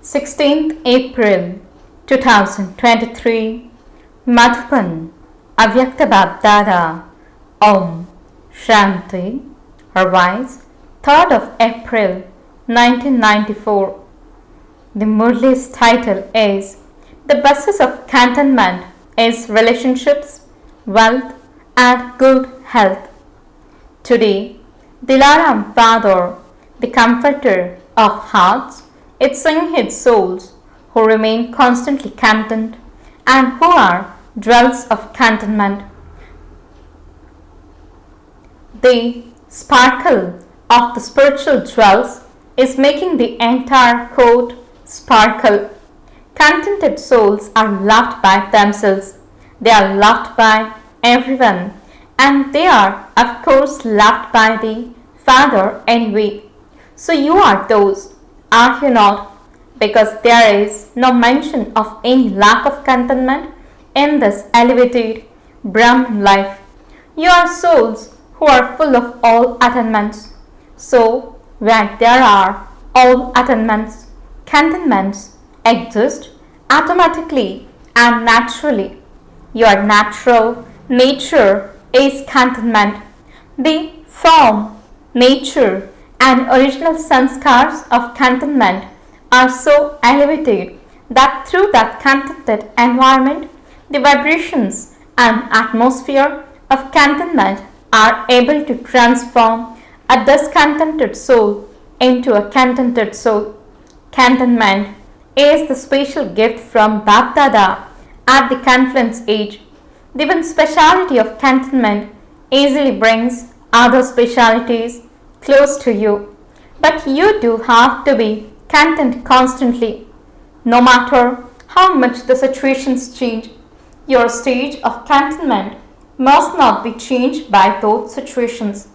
16th April 2023 Madhuban Avyakt BapDada Om Shanti. Revised 3rd of April 1994. The Murli's title is The Basis of Contentment is Relationships, Wealth and Good Health. Today, Dilaram Father, the Comforter of Hearts, is singing his souls who remain constantly content and who are dwellers of contentment. The sparkle of the spiritual jewels is making the entire court sparkle. Contented souls are loved by themselves, they are loved by everyone, and they are of course loved by the Father anyway. So you are those, are you not? Because there is no mention of any lack of contentment in this elevated Brahman life. You are souls who are full of all attainments. So where there are all attainments, contentments exist automatically and naturally. Your natural nature is contentment. The form, nature and original sanskars of contentment are so elevated that through that contented environment, the vibrations and atmosphere of contentment are able to transform a discontented soul into a contented soul. Contentment is the special gift from BapDada at the confluence age. The one speciality of contentment easily brings other specialities close to you, but you do have to be content constantly. No matter how much the situations change, your stage of contentment must not be changed by those situations.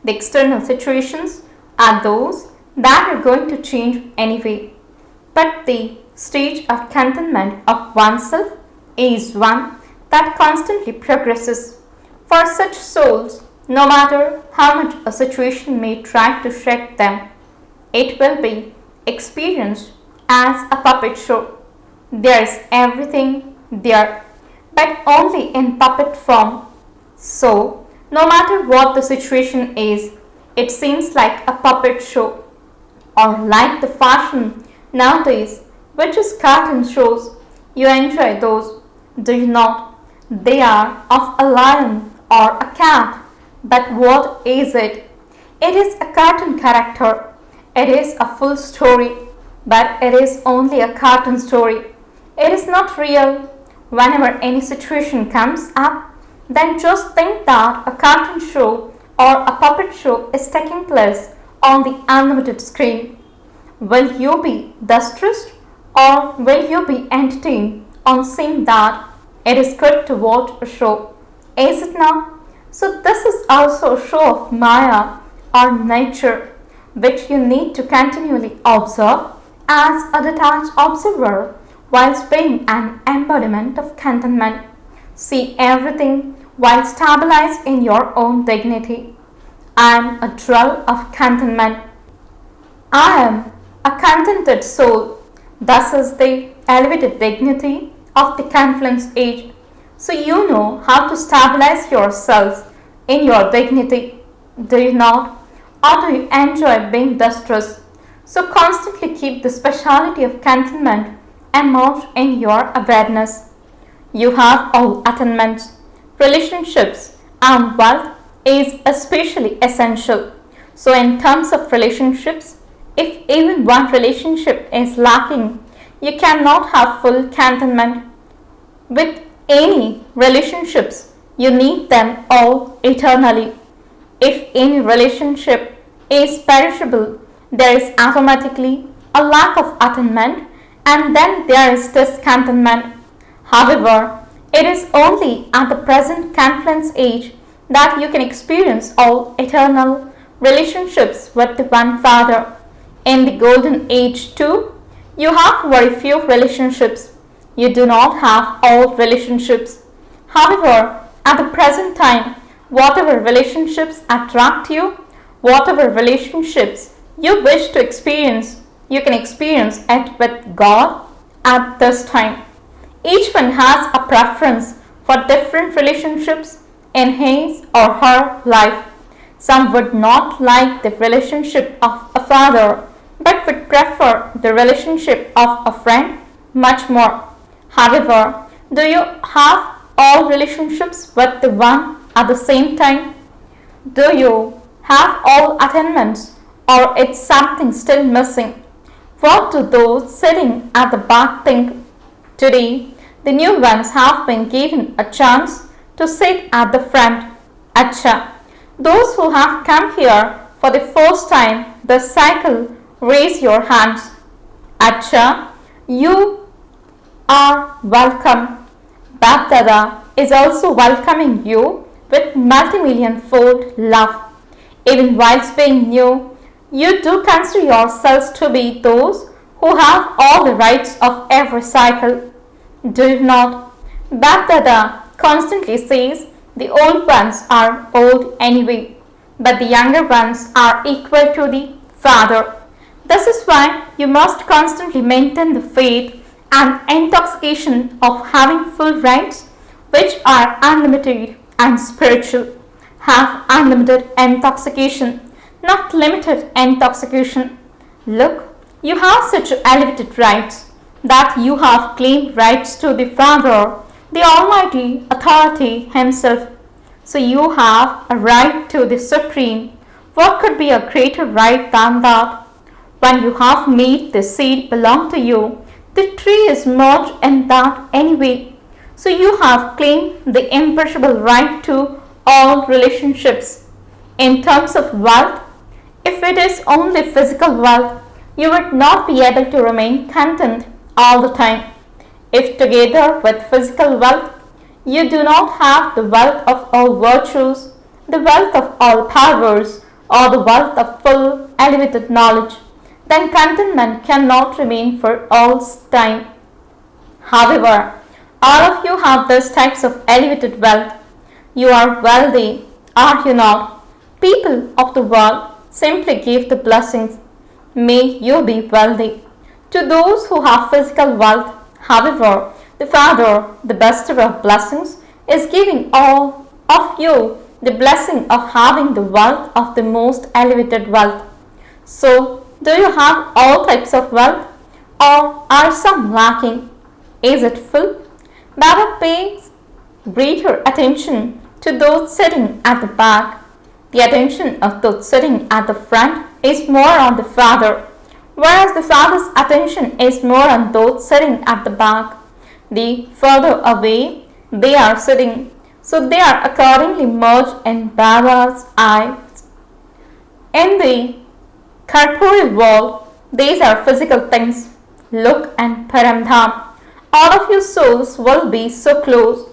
The external situations are those that are going to change anyway, but the stage of contentment of oneself is one that constantly progresses. For such souls, no matter how much a situation may try to shake them, it will be experienced as a puppet show. There is everything there, but only in puppet form. So, no matter what the situation is, it seems like a puppet show, or like the fashion nowadays, which is cartoon shows. You enjoy those, do you not? They are of a lion or a cat. But what is it? It is a cartoon character. It is a full story, but it is only a cartoon story. It is not real. Whenever any situation comes up, then just think that a cartoon show or a puppet show is taking place on the unlimited screen. Will you be distressed or will you be entertained on seeing that it is good to watch a show? Is it not? So this is also a show of Maya or nature, which you need to continually observe as a detached observer whilst being an embodiment of contentment. See everything while stabilized in your own dignity. I am a jewel of contentment. I am a contented soul. Thus is the elevated dignity of the confluence age. So you know how to stabilize yourselves in your dignity, do you not? Or do you enjoy being distressed? So constantly keep the speciality of contentment emerge in your awareness. You have all attainments, relationships and wealth is especially essential. So in terms of relationships, if even one relationship is lacking, you cannot have full contentment. With any relationships, you need them all eternally. If any relationship is perishable, there is automatically a lack of attainment and then there is discontentment. However, it is only at the present confluence age that you can experience all eternal relationships with the one Father. In the golden age too, you have very few relationships. You do not have all relationships. However, at the present time, whatever relationships attract you, whatever relationships you wish to experience, You can experience it with God at this time. Each one has a preference for different relationships in his or her life. Some would not like the relationship of a father but would prefer the relationship of a friend much more. However, do you have all relationships with the one at the same time? Do you have all attainments, or is something still missing? What do those sitting at the back think? Today, the new ones have been given a chance to sit at the front. Acha. Those who have come here for the first time this cycle, raise your hands. Acha, you are welcome. BapDada is also welcoming you with multi-million-fold love. Even whilst being new, you do consider yourselves to be those who have all the rights of every cycle. Do you not? BapDada constantly says the old ones are old anyway, but the younger ones are equal to the Father. This is why you must constantly maintain the faith and intoxication of having full rights, which are unlimited and spiritual. Have unlimited intoxication, not limited intoxication. Look, you have such elevated rights that you have claimed rights to the Father, the Almighty Authority Himself. So you have a right to the Supreme. What could be a greater right than that? When you have made the seed belong to you, the tree is merged in that anyway. So you have claimed the imperishable right to all relationships. In terms of wealth, if it is only physical wealth, you would not be able to remain content all the time. If together with physical wealth, you do not have the wealth of all virtues, the wealth of all powers, or the wealth of full elevated knowledge, then contentment cannot remain for all time. However, all of you have these types of elevated wealth. You are wealthy, are you not? People of the world simply give the blessings. May you be wealthy. To those who have physical wealth, however, the Father, the bestower of blessings, is giving all of you the blessing of having the wealth of the most elevated wealth. So, do you have all types of wealth, or are some lacking? Is it full? Baba pays greater attention to those sitting at the back. The attention of those sitting at the front is more on the Father, whereas the Father's attention is more on those sitting at the back. The further away they are sitting, so they are accordingly merged in Baba's eyes. In the corporeal world, these are physical things. Look and Paramdham. All of your souls will be so close.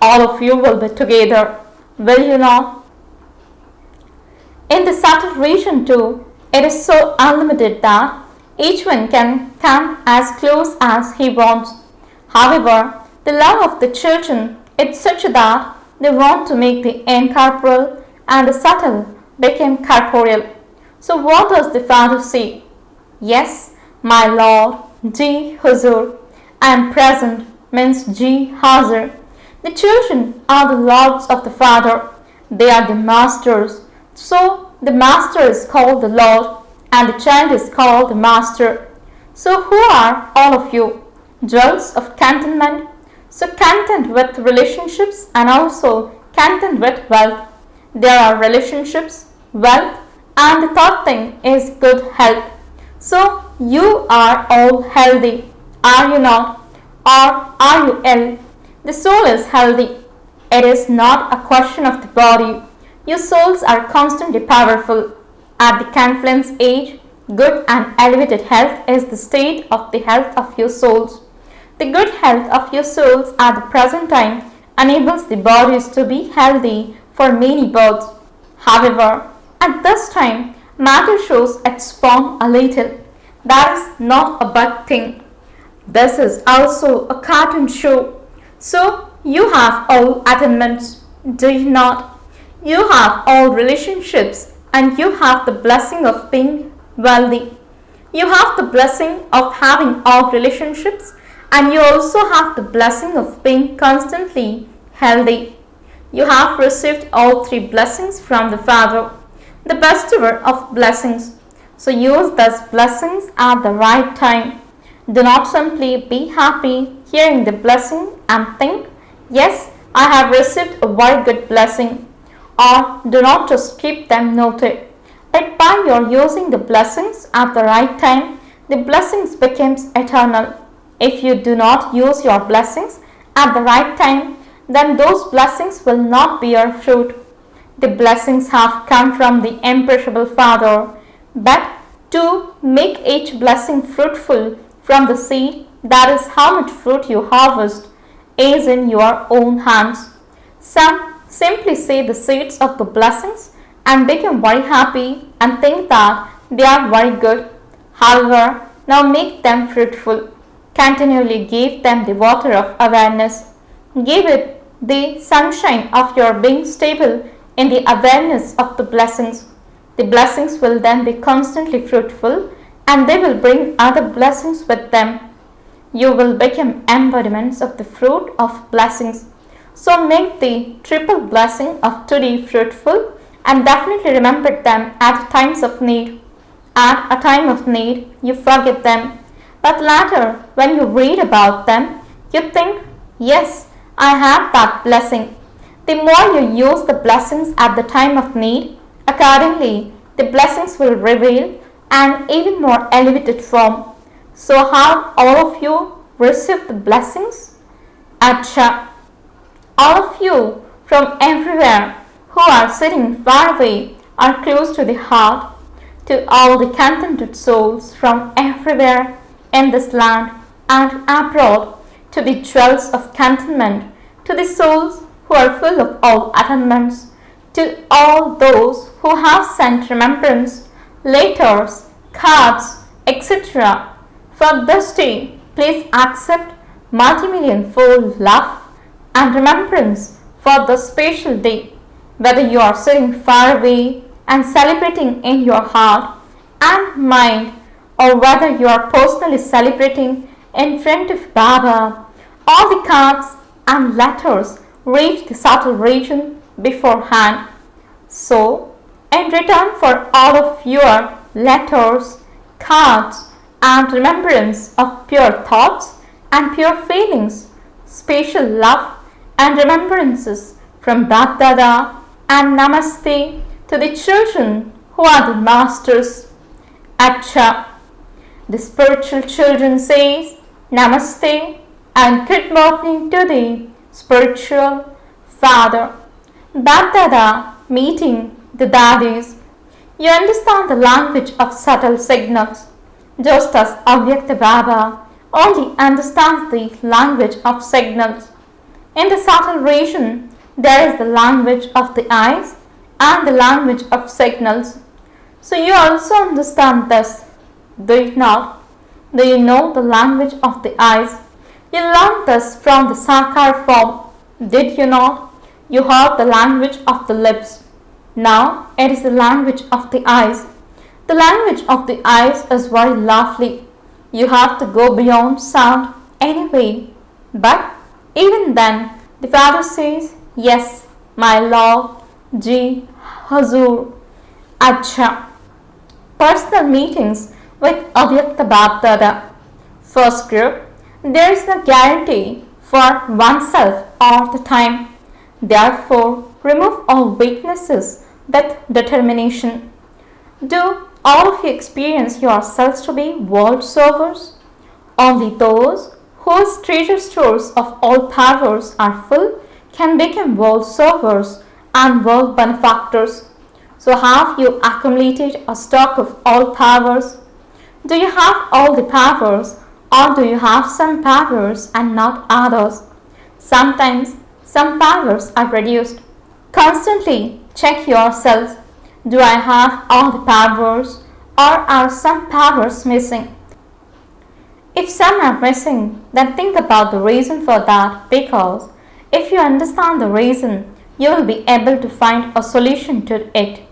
All of you will be together. Will you not? In the subtle region too, it is so unlimited that each one can come as close as he wants. However, the love of the children is such that they want to make the incorporeal and the subtle become corporeal. So what does the Father say? Yes, my Lord, Ji Huzur, I am present means Ji Hazir. The children are the lords of the Father. They are the masters. So the master is called the Lord and the child is called the master. So who are all of you? Jewels of contentment. So content with relationships and also content with wealth. There are relationships, wealth, and the third thing is good health. So you are all healthy, are you not? Or are you ill? The soul is healthy. It is not a question of the body. Your souls are constantly powerful. At the confluence age, good and elevated health is the state of the health of your souls. The good health of your souls at the present time enables the bodies to be healthy for many births. However, at this time, matter shows its form a little. That is not a bad thing. This is also a cartoon show. So, you have all attainments, do you not? You have all relationships and you have the blessing of being wealthy. You have the blessing of having all relationships, and you also have the blessing of being constantly healthy. You have received all three blessings from the Father, the bestower of blessings. So use those blessings at the right time. Do not simply be happy hearing the blessing and think, yes, I have received a very good blessing. Or do not just keep them noted. But by your using the blessings at the right time, the blessings becomes eternal. If you do not use your blessings at the right time, then those blessings will not bear fruit. The blessings have come from the imperishable Father, but to make each blessing fruitful from the seed, that is how much fruit you harvest, is in your own hands. Some simply say the seeds of the blessings and become very happy and think that they are very good. However, now make them fruitful. Continually give them the water of awareness. Give it the sunshine of your being stable in the awareness of the blessings. The blessings will then be constantly fruitful and they will bring other blessings with them. You will become embodiments of the fruit of blessings. So make the triple blessing of today fruitful and definitely remember them at times of need. At a time of need, you forget them. But later, when you read about them, you think, yes, I have that blessing. The more you use the blessings at the time of need, accordingly, the blessings will reveal an even more elevated form. So have all of you received the blessings? Acha, all of you from everywhere who are sitting far away or close to the heart, to all the contented souls from everywhere in this land and abroad, to the jewels of contentment, to the souls who are full of all attainments, to all those who have sent remembrance, letters, cards, etc. For this day, please accept multi-million-fold love and remembrance for this special day, whether you are sitting far away and celebrating in your heart and mind, or whether you are personally celebrating in front of Baba. All the cards and letters reach the subtle region beforehand. So, in return for all of your letters, cards, and remembrance of pure thoughts and pure feelings, special love and remembrances from BapDada and Namaste to the children who are the masters. Acha, the spiritual children says Namaste and good morning to the spiritual father. BapDada meeting the daddies. You understand the language of subtle signals, just as Avyakt Baba only understands the language of signals. In the subtle region, there is the language of the eyes and the language of signals. So you also understand this, do you not? Do you know the language of the eyes? You learned this from the Sakar form, did you not? You heard the language of the lips. Now it is the language of the eyes. The language of the eyes is very lovely. You have to go beyond sound anyway. But even then, the Father says, yes, my love, Ji, Hazur, Acha. Personal meetings with Avyakt BapDada. First group, there is no guarantee for oneself all the time. Therefore, remove all weaknesses with determination. Do all of you experience yourselves to be world servers? Only those whose treasure stores of all powers are full can become world servers and world benefactors. So have you accumulated a stock of all powers? Do you have all the powers, or do you have some powers and not others? Sometimes some powers are reduced. Constantly check yourselves. Do I have all the powers, or are some powers missing? If some are missing, then think about the reason for that, because if you understand the reason, you will be able to find a solution to it.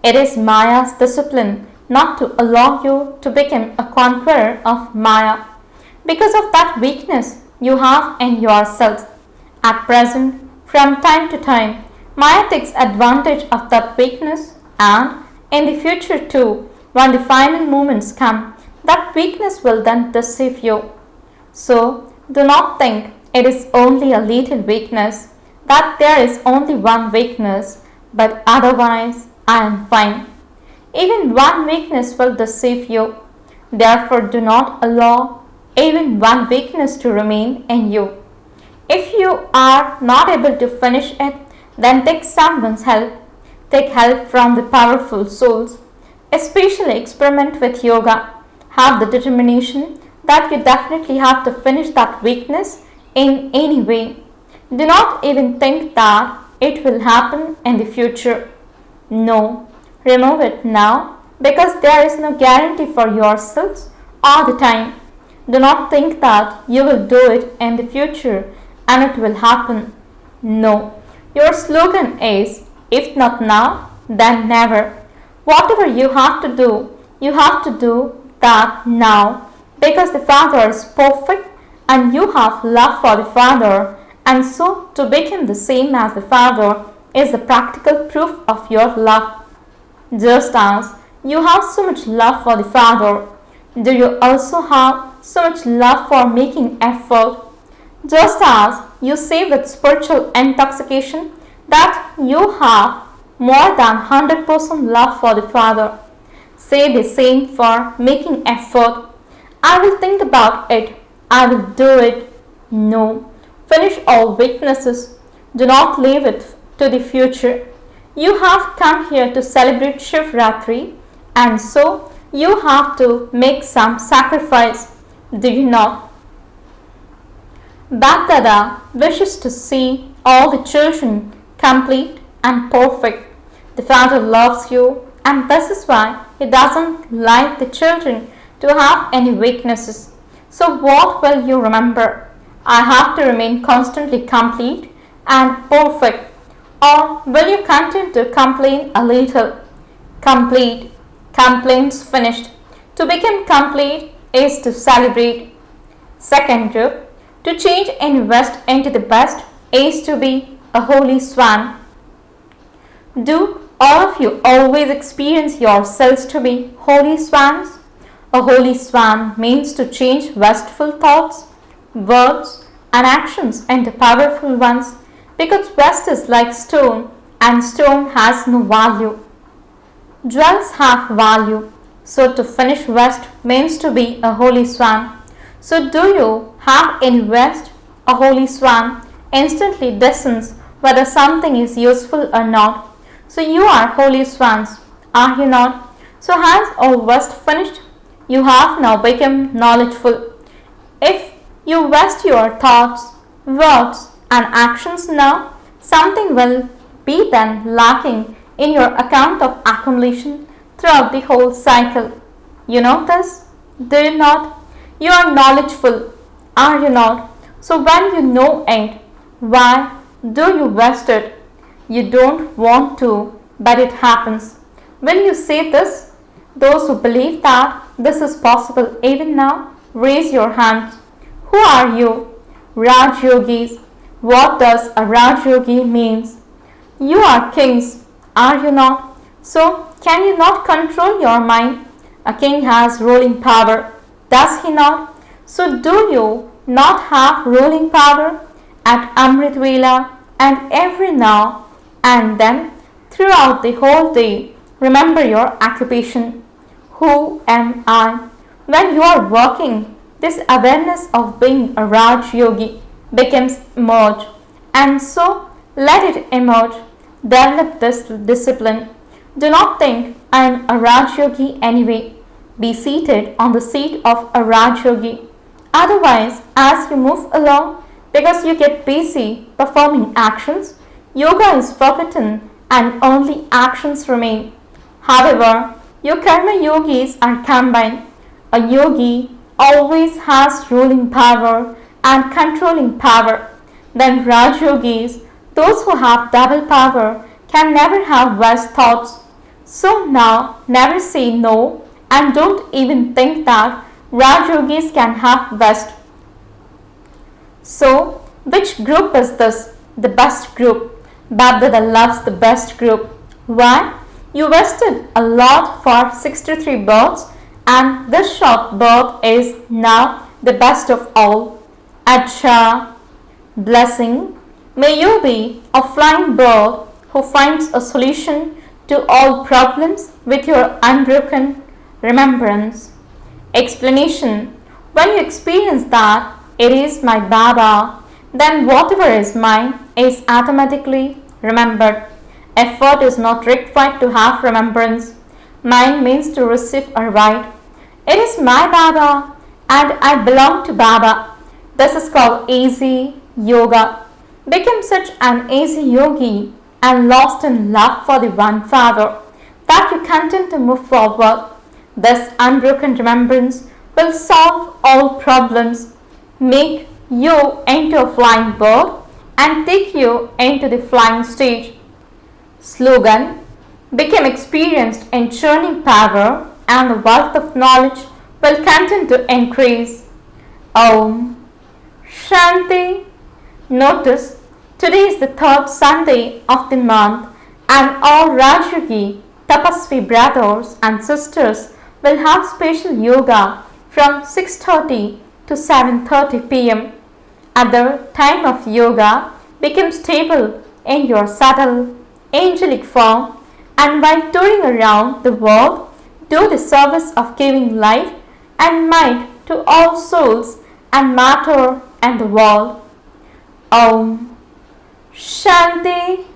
It is Maya's discipline not to allow you to become a conqueror of Maya because of that weakness you have in yourself. At present, from time to time, Maya takes advantage of that weakness, and in the future too, when the final moments come, that weakness will then deceive you. So, do not think it is only a little weakness, that there is only one weakness, but otherwise I am fine. Even one weakness will deceive you. Therefore, do not allow even one weakness to remain in you. If you are not able to finish it, then take someone's help. Take help from the powerful souls. Especially experiment with yoga. Have the determination that you definitely have to finish that weakness in any way. Do not even think that it will happen in the future. No, remove it now because there is no guarantee for yourselves all the time. Do not think that you will do it in the future and it will happen. No, your slogan is, if not now, then never. Whatever you have to do that now because the Father is perfect and you have love for the Father, and so to become the same as the Father is the practical proof of your love. Just as you have so much love for the Father, do you also have so much love for making effort? Just as you say with spiritual intoxication that you have more than 100% love for the Father, say the same for making effort. I will think about it. I will do it. No. Finish all weaknesses. Do not leave it to the future. You have come here to celebrate Shivratri, and so you have to make some sacrifice. Do you not? BapDada wishes to see all the children complete and perfect. The Father loves you, and this is why He doesn't like the children to have any weaknesses. So what will you remember? I have to remain constantly complete and perfect, or will you continue to complain a little? Complete. Complaints finished. To become complete is to celebrate. Second group. To change and invest into the best is to be a holy swan. Do all of you always experience yourselves to be holy swans? A holy swan means to change wasteful thoughts, words, and actions into powerful ones, because waste is like stone and stone has no value. Jewels have value, so to finish waste means to be a holy swan. So do you have any waste? A holy swan instantly discerns whether something is useful or not. So you are holy swans, are you not? So has all waste finished? You have now become knowledgeful. If you waste your thoughts, words, and actions now, something will be then lacking in your account of accumulation throughout the whole cycle. You know this? Do you not? You are knowledgeful, are you not? So when you know it, why do you waste it? You don't want to, but it happens. Will you say this? Those who believe that this is possible even now, raise your hands. Who are you? Raj Yogis. What does a Raj Yogi means? You are kings, are you not? So can you not control your mind? A king has ruling power, does he not? So do you not have ruling power at Amrit Vela and every now and then throughout the whole day? Remember your occupation. Who am I? When you are working, this awareness of being a Raj Yogi becomes emerge, and so let it emerge. Develop this discipline. Do not think I am a Raj Yogi anyway. Be seated on the seat of a Raj Yogi. Otherwise, as you move along, because you get busy performing actions, yoga is forgotten and only actions remain. However, your karma yogis are combined. A yogi always has ruling power and controlling power. Then Raj yogis, those who have double power, can never have vast thoughts. So now never say no and don't even think that Raj Yogis can have West. So which group is this? The best group. BapDada loves the best group. Why? You wasted a lot for 63 births and this short birth is now the best of all. Acha, blessing. May you be a flying bird who finds a solution to all problems with your unbroken remembrance. Explanation. When you experience that it is my Baba, then whatever is mine is automatically remembered. Effort is not required to have remembrance. Mine means to receive a right. It is my Baba and I belong to Baba. This is called easy yoga. Become such an easy yogi and lost in love for the one Father that you continue to move forward. This unbroken remembrance will solve all problems, make you into a flying bird and take you into the flying stage. Slogan. Become experienced in churning power and the wealth of knowledge will continue to increase. Om Shanti. Notice today is the third Sunday of the month and all Rajyogi Tapasvi brothers and sisters will have special yoga from 6:30 to 7:30 p.m. At the time of yoga, become stable in your subtle angelic form and while touring around the world, do the service of giving light and might to all souls and matter and the world. Om Shanti.